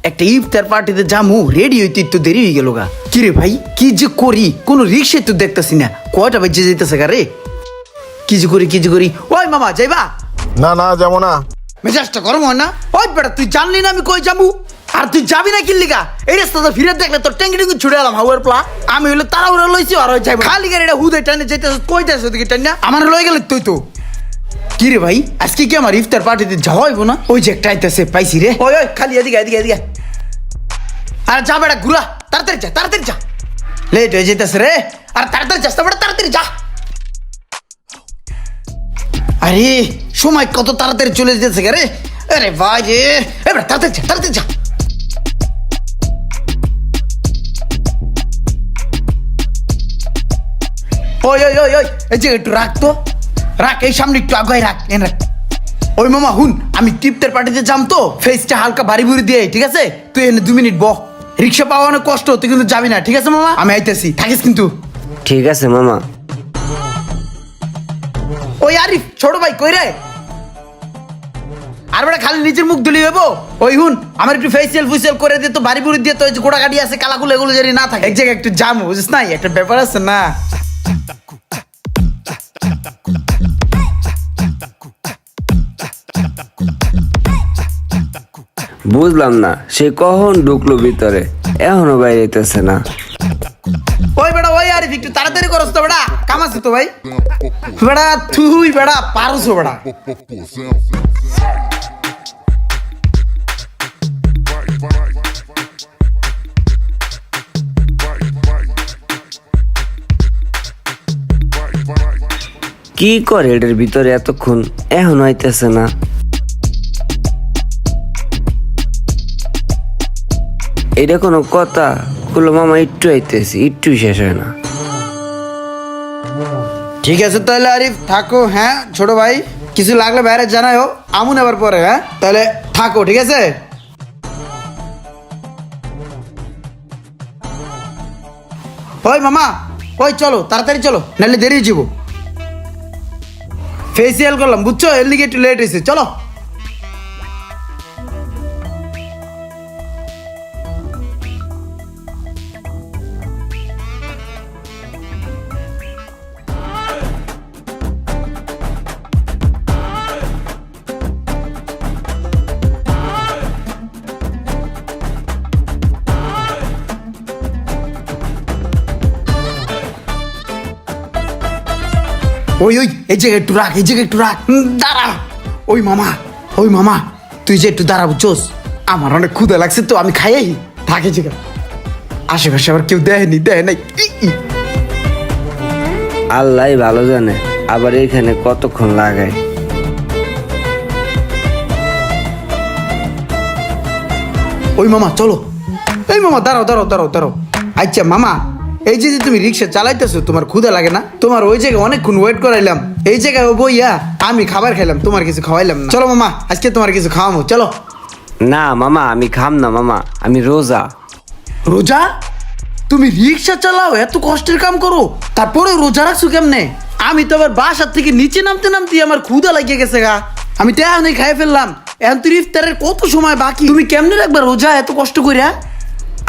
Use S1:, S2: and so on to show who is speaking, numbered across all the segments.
S1: একটা ইফতার পার্টিতে যামু, রেডি হইতে তো দেরি হয়ে গেল গা। কিরে ভাই, কি যে করি, কোনো রিক্সায় তো দেখতেছি না, কয়টা বেজে যেতেছে গা রে। কি যে করি। ওই মামা যাইবা?
S2: না না যাবো না।
S1: মেজাজটা গরম হয় না? ওই বেটা, তুই জানলি না আমি কই যাবো? আর তুই যাবি না কিনলি গা? এই রাস্তাটা ফিরে দেখলে তোর ট্যাঙ্কি টুঙ্কি ছুটে এলাম হাওয়ার প্লা। আমি হইলে তারা উড়ে লইছি আর যাইব খালি গাড়িটা হুদে টানে যেতেছ, কইতেছ ওদিকে টানে আমার লয়ে গেলে তুই তো। কি রে ভাই, আজকে কি আমার ইফতার পার্টিতে যাওয়া হইব না? ওই যে একটা আইতেছে, পাইছি রে। ওই খালি এদিকে। আর যা বেটা ঘুরা, তাড়াতাড়ি যা, লেট হয়ে যেতেছে রে। আর তাড়াতাড়ি যাস, বেটা তাড়াতাড়ি যা। আরে সময় কত তাড়াতাড়ি চলে যেতেছে রে। আরে ভাই রে, এবার তাড়াতাড়ি যা। ওই এই যে একটু রাখ তো, রাখ এই সামনে একটু আগায় রাখ। ওই মামা হুন, আমি টিপটার পার্টিতে যাম তো, ফেসটা হালকা বাড়ি বুড়ি দিয়ে, ঠিক আছে? তুই এনে 2 মিনিট বহ, রিক্সা পাওয়া অনেক কষ্ট, তুই কিন্তু যাবি না, ঠিক আছে মামা? আমি আইতেছি, থাকিস কিন্তু।
S3: ঠিক আছে মামা।
S1: ওই আরিফ ছোট ভাই কই রে? আর বেটা খালি নিজের মুখ ধুলি হইব? ওই হুন, আমার একটু ফেসিয়াল করে দিয়ে তো, বাড়ি বুড়ি দিয়ে তো, গোড়া গাড়ি আছে কালাগুলো, এগুলো যদি না থাকে এক জায়গায় একটু জাম, বুঝিস নাই? একটা ব্যাপার আছে না।
S3: বুঝলাম না, সে কখন ঢুকলো ভিতরে, এখনো বাইরেতেছে না।
S1: ওই বেটা, ওই আরিফ একটু তাড়াতাড়ি করস তো বেটা, কাম আছে তো ভাই। বেটা তুই বেটা পারুস বেটা।
S3: কি করে এটার ভিতরে এতক্ষণ, এখনো আইতেছে না। এটা কোনো কথা হলো মামা? একটু আইতেছি, একটু শেষ হয় না।
S1: ঠিক আছে তাহলে আরিফ থাকো, হ্যাঁ ছোট ভাই, কিছু লাগলে বাইরে জানাও, আমুন আবার পরে। হ্যাঁ তাহলে থাকো, ঠিক আছে? ওই মামা, ওই চলো তাড়াতাড়ি চলো, নাহলে দেরি হয়ে যাবো। ফেসিয়াল করলাম বুঝছো, এর লিগে একটু লেট হয়েছে, চলো। ওই এই জায়গায় একটু রাখ, দাঁড়া। ওই মামা তুই যে একটু দাঁড়া বুঝছোস, আমার অনেক ক্ষুধা লাগছে তো, আমি খাইয়াই থাকে জায়গা। আশেপাশে আবার কেউ দেয় নাই।
S3: আল্লাহ ভালো জানে আবার এখানে কতক্ষণ লাগায়।
S1: ওই মামা চলো। এই মামা দাঁড়াও। আচ্ছা মামা, এই যে তুমি রিক্সা চালাইতেছো, তোমার ক্ষুধা লাগে না? তোমার ওই জায়গায় অনেকক্ষণ ওয়েট করাইলাম, এই জায়গায় বইয়া আমি খাবার খাইলাম, তোমার কিছু খাওয়াইলাম না। চলো মামা, আজকে তোমার কিছু খাওয়াবো, চলো।
S3: না মামা, আমি খাম না মামা, আমি রোজা।
S1: রোজা? তুমি রিক্সা চালাও, এত কষ্টের কাম করো, তারপরে রোজা রাখছো কেমনে? আমি তো আবার বাসার থেকে নিচে নামতে আমার ক্ষুধা লাগিয়ে গেছে গা। আমি তো এখন খাই ফেললাম, এখন তুই ইফতারের কত সময় বাকি, তুমি কেমনে রাখবা রোজা এত কষ্ট কইরা?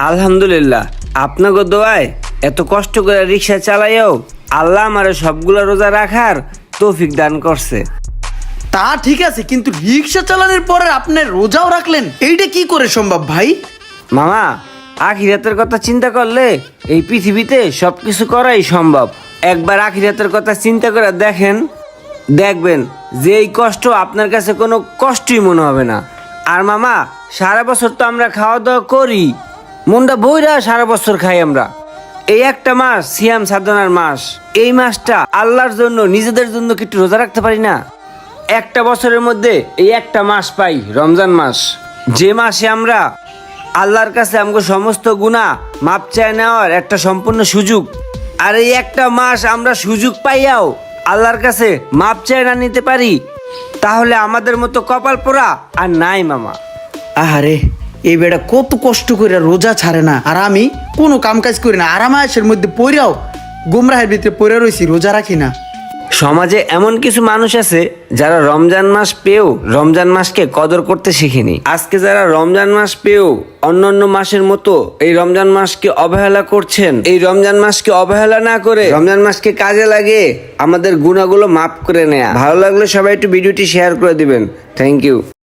S3: আলহামদুলিল্লাহ, আপনাকে দোয়ায় এত কষ্ট করে রিক্সা চালাইও আল্লাহ আমারে সবগুলা রোজা রাখার তৌফিক দান করছে।
S1: তা ঠিক আছে, কিন্তু রিক্সা চালানোর পরে আপনি রোজাও রাখলেন, এইটা কি করে সম্ভব ভাই?
S3: মামা, আখিরাতের কথা চিন্তা করলে এই পৃথিবীতে সবকিছু করাই সম্ভব। একবার আখিরাতের কথা চিন্তা করে দেখবেন যে এই কষ্ট আপনার কাছে কোনো কষ্টই মনে হবে না। আর মামা, সারা বছর তো আমরা খাওয়া দাওয়া করি, মনটা বইরা সারা বছর খাই আমরা। এই একটা মাস সিয়াম সাধনার মাস, এই মাসটা আল্লাহর জন্য, নিজেদের জন্য কি একটু রোজা রাখতে পারি না? একটা বছরের মধ্যে এই একটা মাস পাই, রমজান মাস, যে মাসে আমরা আল্লাহর কাছে আমাকে সমস্ত গুনাহ মাপ চায় নেওয়ার একটা সম্পূর্ণ সুযোগ। আর এই একটা মাস আমরা সুযোগ পাইয়াও আল্লাহর কাছে মাপ চায় না নিতে পারি, তাহলে আমাদের মতো কপাল পোড়া আর নাই মামা।
S1: আহারে, এই বেটা কত কষ্ট করে রোজা ছাড়ে না, আর আমি কোনো কাম কাজ করি না, আরামায়েশের মধ্যে পড়াও গোমরাহের ভিতরে পড়ে রয়েছি, রোজা রাখি না।
S3: সমাজে এমন কিছু মানুষ আছে যারা রমজান মাস পেয়েও রমজান মাসকে কদর করতে শিখেনি। আজকে যারা রমজান মাস পেয়েও অন্যান্য মাসের মতো এই রমজান মাসকে অবহেলা করছেন, এই রমজান মাসকে অবহেলা না করে রমজান মাসকে কাজে লাগে আমাদের গুনাহগুলো মাফ করে নেয়া। ভালো লাগলে সবাই একটু ভিডিওটি শেয়ার করে দিবেন। Thank you.